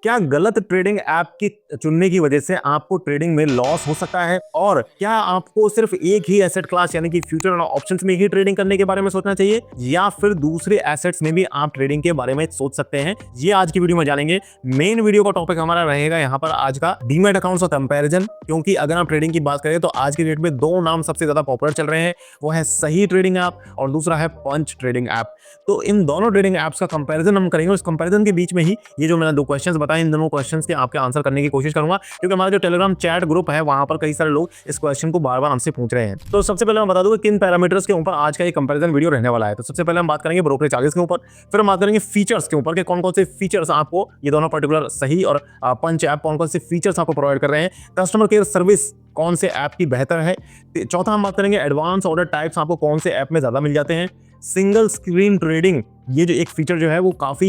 क्या गलत trading app की चुनने की वजह से आपको ट्रेडिंग में लॉस हो सकता है? और क्या आपको सिर्फ एक ही एसेट क्लास यानी कि फ्यूचर और ऑप्शंस में ही ट्रेडिंग करने के बारे में सोचना चाहिए या फिर दूसरे एसेट्स में भी आप ट्रेडिंग के बारे में सोच सकते हैं? ये आज की वीडियो में जानेंगे। मेन वीडियो का टॉपिक हमारा रहेगा यहाँ पर आज का डीमैट अकाउंट्स और कंपैरिजन, क्योंकि अगर आप ट्रेडिंग की बात करें तो आज की डेट में दो नाम सबसे ज्यादा पॉपुलर चल रहे हैं, वो है सही ट्रेडिंग ऐप और दूसरा है पंच ट्रेडिंग ऐप। तो इन दोनों ट्रेडिंग ऐप्स का कंपैरिजन हम करेंगे। उस कंपैरिजन के बीच में ही ये जो मैंने दो क्वेश्चंस बताए, इन दोनों क्वेश्चंस के आपके आंसर करने की कोशिश करूंगा, क्योंकि हमारा जो टेलीग्राम चैट ग्रुप है वहां पर कई सारे लोग इस क्वेश्चन को बार बार हमसे पूछ रहे हैं। तो सबसे पहले मैं बता दूं कि किन पैरामीटर्स के ऊपर आज का ये कंपैरिजन वीडियो रहने वाला है। तो सबसे पहले हम बात करेंगे ब्रोकरेज चार्जेस के ऊपर, फिर हम बात करेंगे फीचर्स के ऊपर कि कौन कौन से फीचर्स आपको ये दोनों पर्टिकुलर सही और पंच ऐप कौन कौन से फीचर्स आपको प्रोवाइड कर रहे हैं, कस्टमर केयर सर्विस कौन से ऐप की बेहतर है, चौथा हम बात करेंगे एडवांस ऑर्डर टाइप्स आपको कौन से ऐप में ज्यादा मिल जाते हैं, सिंगल स्क्रीन ट्रेडिंग ये जो एक फीचर जो है वो काफ़ी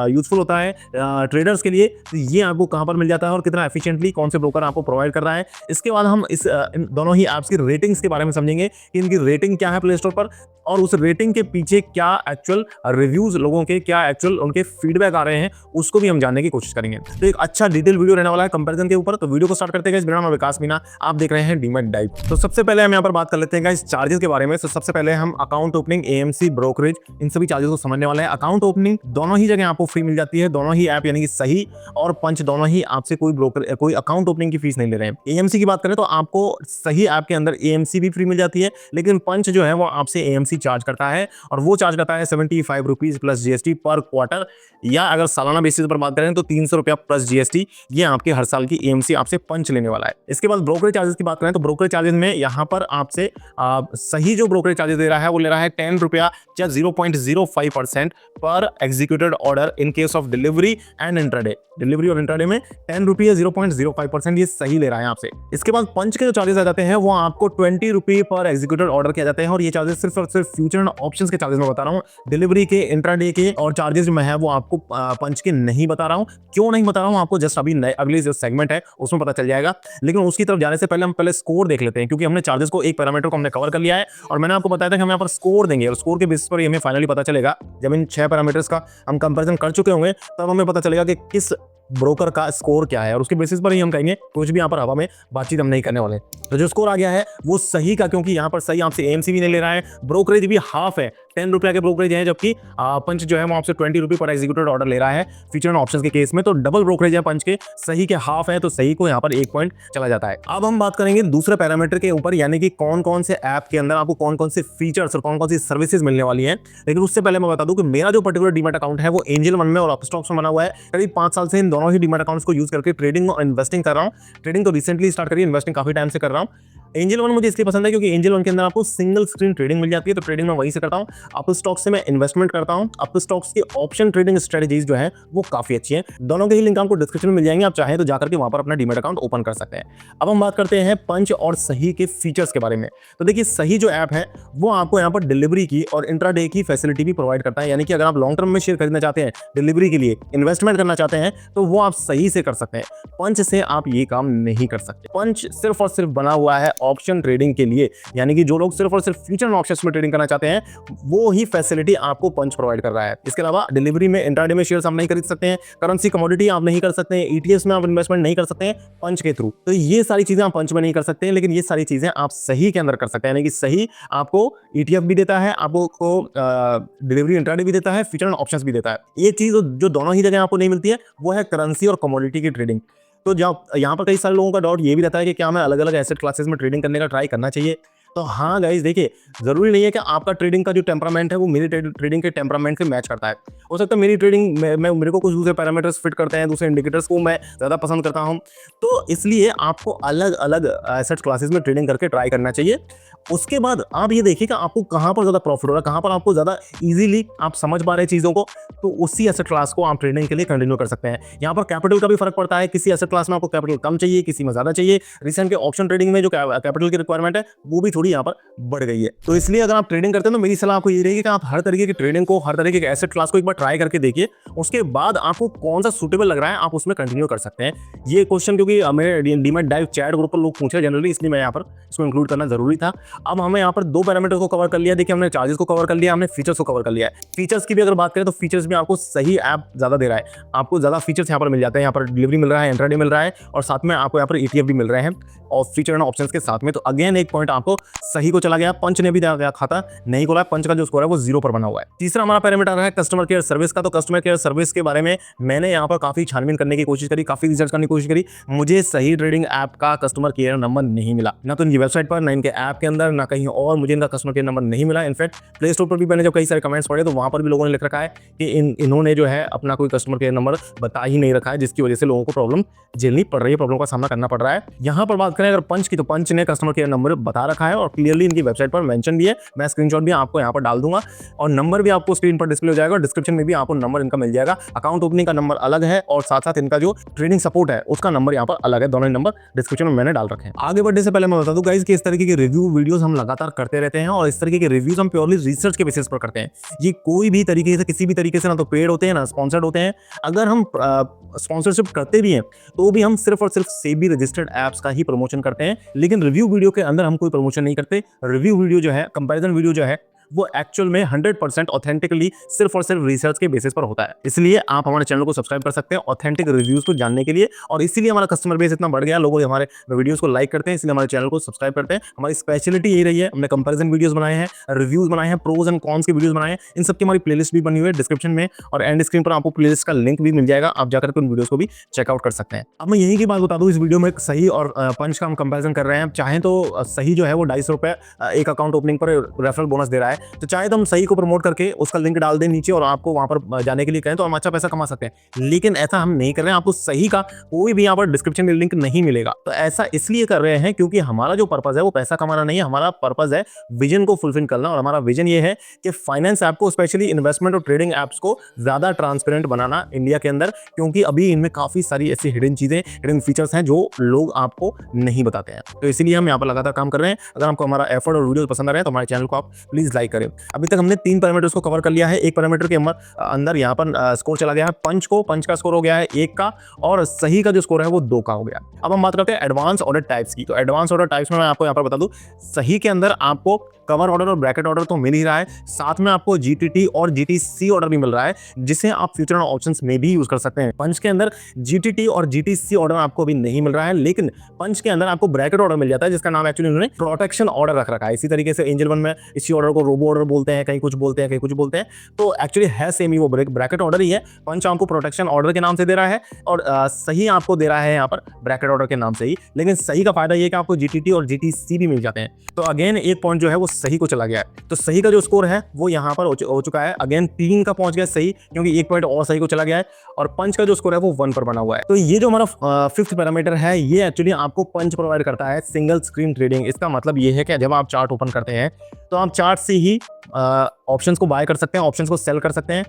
यूजफुल होता है ट्रेडर्स के लिए, तो ये आपको कहाँ पर मिल जाता है और कितना एफिशिएंटली कौन से ब्रोकर आपको प्रोवाइड कर रहा है। इसके बाद हम इन दोनों ही ऐप्स की रेटिंग्स के बारे में समझेंगे कि इनकी रेटिंग क्या है प्ले स्टोर पर और उस रेटिंग के पीछे क्या एक्चुअल रिव्यूज लोगों के, क्या एक्चुअल उनके फीडबैक आ रहे हैं, उसको भी हम जानने की कोशिश करेंगे। तो एक अच्छा डिटेल वीडियो रहने वाला है कंपैरिजन के ऊपर। तो वीडियो को स्टार्ट करते हैं। मेरा नाम विकास मीना, आप देख रहे हैं डीमैट डाइव। तो सबसे पहले हम यहाँ पर बात कर लेते हैं चार्जेस के बारे में। तो सबसे पहले हम अकाउंट ओपनिंग, एएमसी, ब्रोकरेज, इन सभी चार्जेस को समझने वाले हैं। अकाउंट ओपनिंग दोनों ही जगह आपको फ्री मिल जाती है, दोनों ही ऐप यानी कि सही और पंच दोनों ही आपसे कोई अकाउंट ओपनिंग की फीस नहीं ले रहे हैं। एएमसी की बात करें तो आपको सही ऐप के अंदर एएमसी भी फ्री मिल जाती है, लेकिन पंच जो है वो आपसे एएमसी चार्ज करता है और वो चार्ज करता है 75 रुपीज प्लस जीएसटी पर क्वार्टर, या अगर सालाना बेसिस पर बात करें तो 300 रुपया प्लस जीएसटी। ये आपके हर साल की एएमसी आपसे पंच लेने वाला है। इसके बाद ब्रोकरेज चार्जेस की बात करें तो ब्रोकरेज चार्जेस में यहाँ पर आपसे सही जो ब्रोकरेज चार्जेस दे रहा है वो ले रहा है 10 रुपया या 0.05% पर executed order in case of delivery and intraday. Delivery और इंट्राडे में 10 रुपये 0.05% ये सही ले रहा है आपसे। इसके बाद पंच के जो चार्जेस आ जाते हैं वो आपको 20 रुपये पर एग्जीक्यूटेड ऑर्डर किया जाते हैं और ये चार्जेस सिर्फ और सिर्फ फ्यूचर एंड ऑप्शंस के चार्जेस में बता रहा हूँ। डिलीवरी के, इंट्राडे के और चार्जेस में है वो आपको पंच के नहीं बता रहा हूँ। क्यों नहीं बता रहा हूँ आपको जस्ट अभी अगली जो सेगमेंट है उसमें पता चल जाएगा। लेकिन उसकी तरफ जाने से पहले हम पहले स्कोर देख लेते हैं, क्योंकि हमने चार्जेस को एक पैरामीटर को हमने कवर कर लिया है और मैंने आपको बताया था कि हम यहाँ पर स्कोर देंगे और स्कोर के बेसिस पर हमें फाइनली पता चलेगा। जब इन 6 पैरामीटर्स का हम कंपैरिजन कर चुके होंगे तब हमें पता चलेगा कि किस ब्रोकर का स्कोर क्या है और उसके बेसिस पर ही हम कहेंगे। कुछ भी यहाँ पर हवा में बातचीत हम नहीं करने वाले। तो जो स्कोर आ गया है वो सही का, क्योंकि यहाँ पर सही आपसे एएमसी भी नहीं ले रहा है, ब्रोकरेज भी हाफ है, 10 रुपया के ब्रोकरेज है, जबकि पंच जो है वो आपसे 20 रुपये पर एग्जीक्यूटेड ऑर्डर ले रहा है फीचर एंड ऑप्शंस के केस में। तो डबल ब्रोकरेज है पंच के, सही के हाफ है, तो सही को यहाँ पर 1 पॉइंट चला जाता है। अब हम बात करेंगे दूसरे पैरामीटर के ऊपर, यानी कि कौन कौन से ऐप के अंदर आपको कौन कौन से फीचर्स और कौन कौन सी सर्विसेज मिलने वाली है। लेकिन उससे पहले मैं बता दूं कि मेरा जो पर्टिकुलर डीमैट अकाउंट है वो एंजल वन में और अपस्टॉक्स में बना हुआ है। करीब 5 साल से इन दोनों ही डीमैट अकाउंट्स को यूज करके ट्रेडिंग और इन्वेस्टिंग कर रहा हूँ। ट्रेडिंग तो रिसेंटली स्टार्ट करी, इन्वेस्टिंग काफी टाइम से कर रहा हूँ। एंजल वन मुझे इसलिए पसंद है क्योंकि एंजल वन के अंदर आपको सिंगल स्क्रीन ट्रेडिंग मिल जाती है, तो ट्रेडिंग मैं वहीं से करता हूँ। अप स्टॉक्स से मैं इन्वेस्टमेंट करता हूँ। अप स्टॉक्स की ऑप्शन ट्रेडिंग स्ट्रेटजीज जो है वो काफी अच्छी है। दोनों के ही लिंक आपको डिस्क्रिप्शन में मिल जाएंगे, आप चाहें तो जाकर के वहां पर अपना डीमैट अकाउंट ओपन कर सकते हैं। अब हम बात करते हैं पंच और सही के फीचर्स के बारे में। तो देखिए, सही जो ऐप है वो आपको यहाँ पर डिलीवरी की और इंट्राडे की फैसिलिटी भी प्रोवाइड करता है, यानी कि अगर आप लॉन्ग टर्म में शेयर खरीदना चाहते हैं, डिलीवरी के लिए इन्वेस्टमेंट करना चाहते हैं, तो वो आप सही से कर सकते हैं। पंच से आप ये काम नहीं कर सकते। पंच सिर्फ और सिर्फ बना हुआ है ऑप्शन ट्रेडिंग के लिए, यानी कि जो लोग सिर्फ और सिर्फ फ्यूचर एंड ऑप्शंस में ट्रेडिंग करना चाहते हैं वो ही फैसिलिटी आपको पंच प्रोवाइड कर रहा है। इसके अलावा डिलीवरी में, इंट्राडे में शेयर्स आप नहीं खरीद सकते हैं, करेंसी कमोडिटी आप नहीं कर सकते हैं, ईटीएफ में आप इन्वेस्टमेंट नहीं कर सकते हैं पंच के थ्रू। तो ये सारी चीजें आप पंच में नहीं कर सकते हैं, लेकिन ये सारी चीजें आप सही के अंदर कर सकते हैं। यानी कि सही आपको ईटीएफ भी देता है, आपको डिलीवरी इंट्राडे भी देता है, फ्यूचर एंड ऑप्शंस भी देता है। ये चीज जो दोनों ही जगह आपको नहीं मिलती है वो है करेंसी और कमोडिटी की ट्रेडिंग। तो जब यहाँ पर कई सारे लोगों का डाउट ये भी रहता है कि क्या हमें अलग अलग एसेट क्लासेस में ट्रेडिंग करने का ट्राई करना चाहिए। तो हाँ गाइस, देखिए, जरूरी नहीं है कि आपका ट्रेडिंग का जो टेम्परामेंट है वो मेरी ट्रेडिंग के टेम्परामेंट से मैच करता है। हो सकता है मेरी ट्रेडिंग मेरे को कुछ दूसरे पैरामीटर्स फिट करते हैं, दूसरे इंडिकेटर्स को मैं ज़्यादा पसंद करता हूँ। तो इसलिए आपको अलग अलग एसेट क्लासेस में ट्रेडिंग करके ट्राई करना चाहिए। उसके बाद आप ये देखिए कि आपको कहाँ पर ज़्यादा प्रॉफिट हो रहा है, कहाँ पर आपको ज़्यादा इजीली आप समझ पा रहे हैं चीज़ों को, तो उसी एसेट क्लास को आप ट्रेडिंग के लिए कंटिन्यू कर सकते हैं। यहाँ पर कैपिटल का भी फर्क पड़ता है, किसी एसेट क्लास में आपको कैपिटल कम चाहिए, किसी में ज़्यादा चाहिए। रिसेंट के ऑप्शन ट्रेडिंग में जो कैपिटल की रिक्वायरमेंट है वो भी थोड़ी थोड़ी यहाँ पर बढ़ गई है। तो इसलिए अगर आप ट्रेडिंग करते हैं तो मेरी सलाह आपको ये रहेगी कि आप हर तरीके की ट्रेडिंग को, हर तरीके के एसेट क्लास को एक बार ट्राई करके देखिए। उसके बाद आपको कौन सा सूटेबल लग रहा है आप उसमें कंटिन्यू कर सकते हैं। ये क्वेश्चन क्योंकि मेरे डीमैट डाइव चैट ग्रुप पर लोग पूछे जनरली, इसलिए मैं यहाँ पर इसको इंक्लूड करना जरूरी था। अब हमें यहाँ पर 2 पैरामीटर को कवर कर लिया। देखिए हमने चार्जेस को कवर कर लिया, हमने फीचर्स को कवर कर लिया है। फीचर्स की भी अगर बात करें तो फीचर्स में आपको सही ऐप ज्यादा दे रहा है, आपको ज्यादा फीचर्स यहाँ पर मिल जाते हैं। यहाँ पर डिलीवरी मिल रहा है, इंट्राडे मिल रहा है और साथ में आपको यहाँ पर ETF भी मिल रहे हैं और फीचर एंड ऑप्शंस के साथ में। तो अगेन एक पॉइंट आपको सही को चला गया। पंच ने भी दिया खाता नहीं खोला, पंच का जो स्कोर है वो 0 पर बना हुआ है। तीसरा हमारा पैरामीटर है कस्टमर केयर सर्विस का। तो कस्टमर केयर सर्विस के बारे में मैंने यहाँ पर काफी छानबीन करने की कोशिश करी, काफी रिसर्च करने की कोशिश करी। मुझे सही ट्रेडिंग ऐप का कस्टमर केयर नंबर नहीं मिला, ना तो इनकी वेबसाइट पर, ना इनके ऐप के अंदर, ना कहीं और मुझे इनका कस्टमर केयर नंबर नहीं मिला। इनफैक्ट प्ले स्टोर पर भी मैंने जब कई सारे कमेंट्स पढ़े तो वहां पर भी लोगों ने लिख रखा है कि इन्होंने जो है अपना कोई कस्टमर केयर नंबर बता ही नहीं रखा है, जिसकी वजह से लोगों को प्रॉब्लम झेलनी पड़ रही है, प्रॉब्लम का सामना करना पड़ रहा है। यहाँ पर बात करें अगर पंच की, तो पंच ने कस्टमर केयर नंबर बता रखा है और क्लियरली इनकी वेबसाइट पर मेंशन भी है। मैं स्क्रीनशॉट भी आपको यहाँ पर डाल दूंगा और नंबर भी आपको स्क्रीन पर डिस्प्ले हो जाएगा और डिस्क्रिप्शन में भी आपको नंबर इनका मिल जाएगा। अकाउंट ओपनिंग का नंबर अलग है और साथ साथ इनका जो ट्रेडिंग सपोर्ट है उसका नंबर यहाँ पर अलग है। दोनों नंबर डिस्क्रिप्शन में मैंने डाल रखे हैं। आगे बढ़ने से पहले मैं बता दूं गाइस कि इस तरीके के रिव्यू वीडियोस हम लगातार करते रहते हैं और इस तरीके के रिव्यूज हम प्योरली रिसर्च के बेसिस पर करते हैं। ये कोई भी तरीके से, किसी भी तरीके से ना तो पेड होते हैं ना स्पॉन्सर्ड होते हैं। अगर हम स्पॉन्सरशिप करते भी हैं तो भी हम सिर्फ और सिर्फ सेबी रजिस्टर्ड ऐप्स का ही प्रमोशन करते हैं, लेकिन रिव्यू वीडियो के अंदर हम कोई प्रमोशन नहीं करते। रिव्यू वीडियो जो है, कंपैरिजन वीडियो जो है, वो एक्चुअल में 100% ऑथेंटिकली सिर्फ और सिर्फ रिसर्च के बेसिस पर होता है। इसलिए आप हमारे चैनल को सब्सक्राइब कर सकते हैं ऑथेंटिक रिव्यूज को जानने के लिए, और इसीलिए हमारा कस्टमर बेस इतना बढ़ गया। लोग हमारे वीडियोस को लाइक करते हैं, इसलिए हमारे चैनल को सब्सक्राइब करते हैं। हमारी स्पेशलिटी यही रही है। हमने कंपैरिजन वीडियोस बनाए हैं, रिव्यूज बनाए हैं, प्रोज एंड कॉन्स के वीडियोस बनाए हैं। इन सबकी हमारी प्लेलिस्ट भी बनी हुई है डिस्क्रिप्शन में और एंड स्क्रीन पर आपको प्लेलिस्ट का लिंक भी मिल जाएगा, आप जाकर उन वीडियोस को भी चेकआउट कर सकते हैं। अब मैं यही की बात बता दूं, इस वीडियो में सही और पंच का हम कंपैरिजन कर रहे हैं। चाहे तो सही जो है वो 250 रुपए एक अकाउंट ओपनिंग पर रेफरल बोनस दे रहा है, तो चाहे तो हम सही को प्रमोट करके उसका लिंक डाल दें नीचे और आपको वहां पर जाने के लिए कहें तो हम अच्छा पैसा कमा सकते हैं। लेकिन ऐसा हम नहीं कर रहे हैं। आपको सही का कोई भी यहाँ पर डिस्क्रिप्शन में लिंक नहीं मिलेगा। तो ऐसा इसलिए कर रहे हैं क्योंकि हमारा जो पर्पस है वो पैसा कमाना नहीं है, हमारा पर्पस है विजन को फुलफिल करना। और हमारा विजन ये है कि फाइनेंस ऐप को, स्पेशली इन्वेस्टमेंट और ट्रेडिंग ऐप्स को ज्यादा ट्रांसपेरेंट बनाना इंडिया के अंदर, क्योंकि अभी इनमें काफी सारी ऐसी हिडन चीजें, हिडन फीचर्स हैं जो लोग आपको नहीं बताते हैं। तो इसीलिए हम यहाँ पर लगातार काम कर रहे हैं। अगर आपको हमारा एफर्ट और वीडियो पसंद आ रहे हैं तो हमारे चैनल को आप प्लीज लाइक करें। अभी तक हमने 3 पैरामीटर्स को कवर कर लिया है। एक पैरामीटर के अंदर यहाँ पर स्कोर चला गया है पंच को, पंच का स्कोर हो गया है 1 का और सही का जो स्कोर है वो 2 का हो गया। अब हम बात करते हैं एडवांस ऑर्डर टाइप्स की। तो एडवांस ऑर्डर टाइप्स में मैं आपको यहाँ पर बता दूं, सही के अंदर आपको कवर ऑर्डर और ब्रैकेट ऑर्डर तो मिल ही रहा है, साथ में आपको GTT और GTC ऑर्डर भी मिल रहा है, जिसे आप फ्यूचर ऑप्शंस में भी यूज कर सकते हैं। पंच के अंदर GTT और GTC ऑर्डर आपको अभी नहीं मिल रहा है, लेकिन पंच के अंदर आपको ब्रैकेट ऑर्डर मिल जाता है, जिसका नाम एक्चुअली उन्होंने प्रोटेक्शन ऑर्डर रख रखा है। इसी तरीके से एंजल वन में इसी ऑर्डर को रोबो ऑर्डर बोलते हैं, कहीं कुछ बोलते हैं, कहीं कुछ बोलते हैं। तो एक्चुअली है सेम ही, वो ब्रैकेट ऑर्डर ही है। पंच आपको प्रोटेक्शन ऑर्डर के नाम से दे रहा है और सही आपको दे रहा है यहाँ पर ब्रैकेट ऑर्डर के नाम से ही। लेकिन सही का फायदा ये कि आपको GTT और GTC भी मिल जाते हैं। तो अगेन एक पॉइंट जो है वो सही को चला गया है। तो सही का जो स्कोर है वो यहाँ पर हो चुका है, अगेन 3 का पहुंच गया सही, क्योंकि 1 पॉइंट और सही को चला गया है। और पंच का जो स्कोर है वो 1 पर बना हुआ है। तो ये जो हमारा 5th पैरामीटर है, ये एक्चुअली आपको पंच प्रोवाइड करता है, सिंगल स्क्रीन ट्रेडिंग। इसका मतलब ये है कि जब आप चार्ट ओपन करते हैं तो आप चार्ट से ही ऑप्शंस को बाय कर सकते हैं, ऑप्शंस को सेल कर सकते हैं।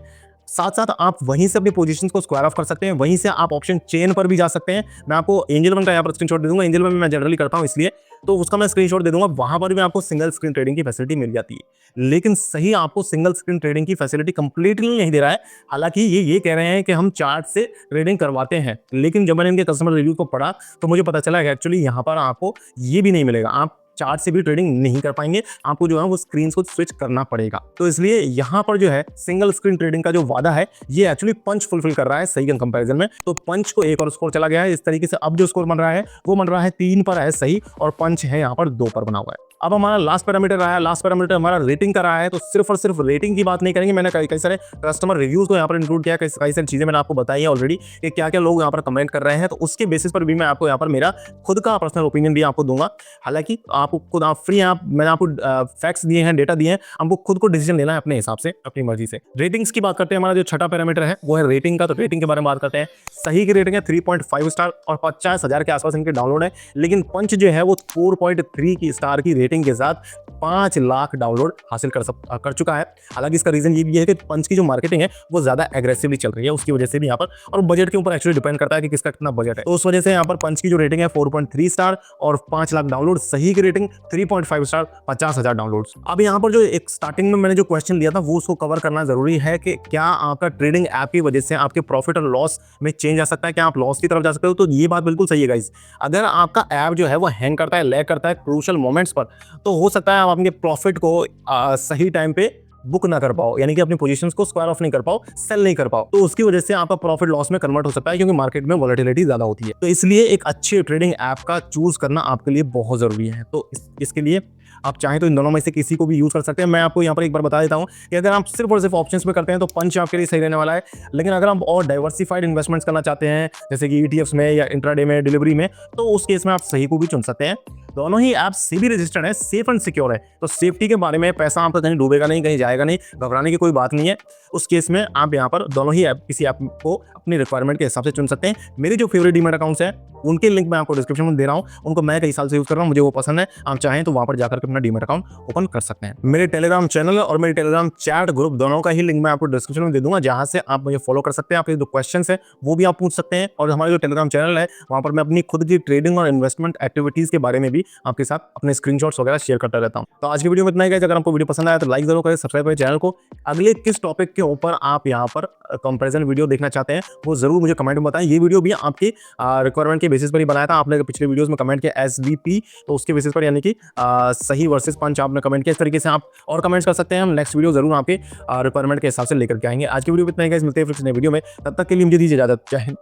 साथ साथ आप वहीं से अपनी पोजीशंस को स्क्वायर ऑफ कर सकते हैं, वहीं से आप ऑप्शन चेन पर भी जा सकते हैं। मैं आपको एंजल वन का यहाँ पर स्क्रीनशॉट दे दूंगा, एंजल वन में मैं जनरली करता हूँ इसलिए, तो उसका मैं स्क्रीनशॉट दे दूंगा। वहां पर भी आपको सिंगल स्क्रीन ट्रेडिंग की फैसिलिटी मिल जाती है। लेकिन सही आपको सिंगल स्क्रीन ट्रेडिंग की फैसिलिटी कंप्लीटली नहीं दे रहा है। हालांकि ये कह रहे हैं कि हम चार्ट से ट्रेडिंग करवाते हैं, लेकिन जब मैंने इनके कस्टमर रिव्यू को पढ़ा तो मुझे पता चला कि एक्चुअली यहाँ पर आपको ये भी नहीं मिलेगा। आप चार्ट से भी ट्रेडिंग नहीं कर पाएंगे, आपको जो है वो स्क्रीन को स्विच करना पड़ेगा। तो इसलिए यहाँ पर जो है सिंगल स्क्रीन ट्रेडिंग का जो वादा है ये एक्चुअली पंच फुलफिल कर रहा है सही के कंपैरिजन में। तो पंच को 1 और स्कोर चला गया है। इस तरीके से अब जो स्कोर बन रहा है वो बन रहा है 3 पर है सही, और पंच है यहाँ पर 2 पर बना हुआ है। अब हमारा लास्ट पैरामीटर आया, लास्ट पैरामीटर हमारा रेटिंग का रहा है। तो सिर्फ और सिर्फ रेटिंग की बात नहीं करेंगे, मैंने कई सारे कस्टमर रिव्यूज को यहाँ पर इंक्लूड किया, कई सारी चीजें मैंने आपको बताई है ऑलरेडी कि क्या क्या लोग यहाँ पर कमेंट कर रहे हैं। तो उसके बेसिस पर भी मैं आपको यहाँ पर मेरा खुद का पर्सनल ओपिनियन भी आपको दूंगा। हालांकि आपको खुद, आप फ्री, मैंने आपको फैक्ट्स दिए हैं, डेटा दिए हैं, आपको खुद को डिसीजन लेना है अपने हिसाब से, अपनी मर्जी से। रेटिंग्स की बात करते हैं, हमारा जो 6ठा पैरामीटर है वो है रेटिंग का। तो रेटिंग के बारे में बात करते हैं। सही की रेटिंग है 3.5 स्टार और 50,000 के आसपास इनके डाउनलोड है, लेकिन पंच जो है वो 4.3 की स्टार की रेटिंग के साथ 5 लाख डाउनलोड हासिल कर चुका है। हालांकि इसका रीजन ये भी है कि पंच की जो मार्केटिंग है वो ज्यादा एग्रेसिवली चल रही है, उसकी वजह से भी यहाँ पर, और बजट के ऊपर एक्चुअली डिपेंड करता है कि किसका कितना बजट है। तो उस वजह से यहाँ पर पंच की जो रेटिंग है 4.3 स्टार और 5 लाख डाउनलोड, सही की रेटिंग 3.5 स्टार, 50,000 डाउनलोड्स। अब यहाँ पर जो एक स्टार्टिंग में मैंने जो क्वेश्चन लिया था वो उसको कवर करना जरूरी है कि क्या आपका ट्रेडिंग ऐप की वजह से आपके प्रॉफिट और लॉस में चेंज आ सकता है, क्या आप लॉस की तरफ जा सकते हो। तो ये बात बिल्कुल सही है गाइस। अगर आपका ऐप जो है वो हैंग करता है, लैग करता है क्रूशियल मोमेंट्स पर, तो हो सकता है आप अपने प्रॉफिट को सही टाइम पे बुक ना कर पाओ, यानी कि अपनी पोजीशंस को स्क्वायर ऑफ नहीं कर पाओ, सेल नहीं कर पाओ, तो उसकी वजह से आपका प्रॉफिट लॉस में कन्वर्ट हो सकता है, क्योंकि मार्केट में वॉलेटिलिटी ज्यादा होती है। तो इसलिए एक अच्छे ट्रेडिंग ऐप का चूज करना आपके लिए बहुत जरूरी है। तो इसके लिए आप चाहें तो इन दोनों में से किसी को भी यूज कर सकते हैं। मैं आपको यहाँ पर एक बार बता देता हूँ कि अगर आप सिर्फ और सिर्फ ऑप्शंस में करते हैं तो पंच आपके लिए सही रहने वाला है, लेकिन अगर आप और डाइवर्सिफाइड इन्वेस्टमेंट्स करना चाहते हैं, जैसे कि ईटीएफ्स में या इंट्राडे में, डिलीवरी में, तो उस केस में आप सही को भी चुन सकते हैं। दोनों ही ऐप सेबी रजिस्टर्ड है, सेफ एंड सिक्योर है, तो सेफ्टी के बारे में पैसा आपका कहीं डूबेगा नहीं, कहीं जाएगा नहीं, घबराने की कोई बात नहीं है। उस केस में आप यहाँ पर दोनों ही ऐप, किसी ऐप को अपनी रिक्वायरमेंट के हिसाब से चुन सकते हैं। मेरे जो फेवरेट डीमैट अकाउंट्स हैं उनके लिंक मैं आपको डिस्क्रिप्शन में दे रहा हूँ, उनको मैं कई साल से यूज कर रहा हूँ, मुझे वो पसंद है। आप चाहें तो वहां पर जाकर अपना डीमैट अकाउंट ओपन कर सकते हैं। मेरे टेलीग्राम चैनल और मेरे टेलीग्राम चैट ग्रुप दोनों का ही लिंक मैं आपको डिस्क्रिप्शन में दे दूंगा, जहां से आप मुझे फॉलो कर सकते हैं। आपके जो क्वेश्चन है वो भी आप पूछ सकते हैं, और हमारा जो टेलीग्राम चैनल है वहां पर मैं अपनी खुद की ट्रेडिंग और इन्वेस्टमेंट एक्टिविटीज के बारे में भी आपके साथ अपने स्क्रीनशॉट्स वगैरह शेयर करता रहता हूँ। तो आज की वीडियो में इतना ही। अगर आपको वीडियो पसंद आया तो लाइक जरूर करें, सब्सक्राइब करें चैनल को। अगले किस टॉपिक के ऊपर आप यहाँ पर कंपैरिजन वीडियो देखना चाहते हैं वो जरूर मुझे कमेंट में बताएं। ये वीडियो भी आपकी रिक्वायरमेंट के बेसिस पर ही बनाया था। आपने पिछले वीडियोस में कमेंट किया SBP, तो उसके बेसिस पर, यानी कि सही वर्सेस पंच आपने कमेंट किया। इस तरीके से आप और कमेंट्स कर सकते हैं, हम नेक्स्ट वीडियो जरूर आपके रिक्वायरमेंट के हिसाब से लेकर के आएंगे। आज की वीडियो में इतना ही गाइस, मिलते हैं फिर नेक्स्ट वीडियो में, तब तक के लिए मुझे दीजिए इजाजत। जय हिंद,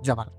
जय भारत।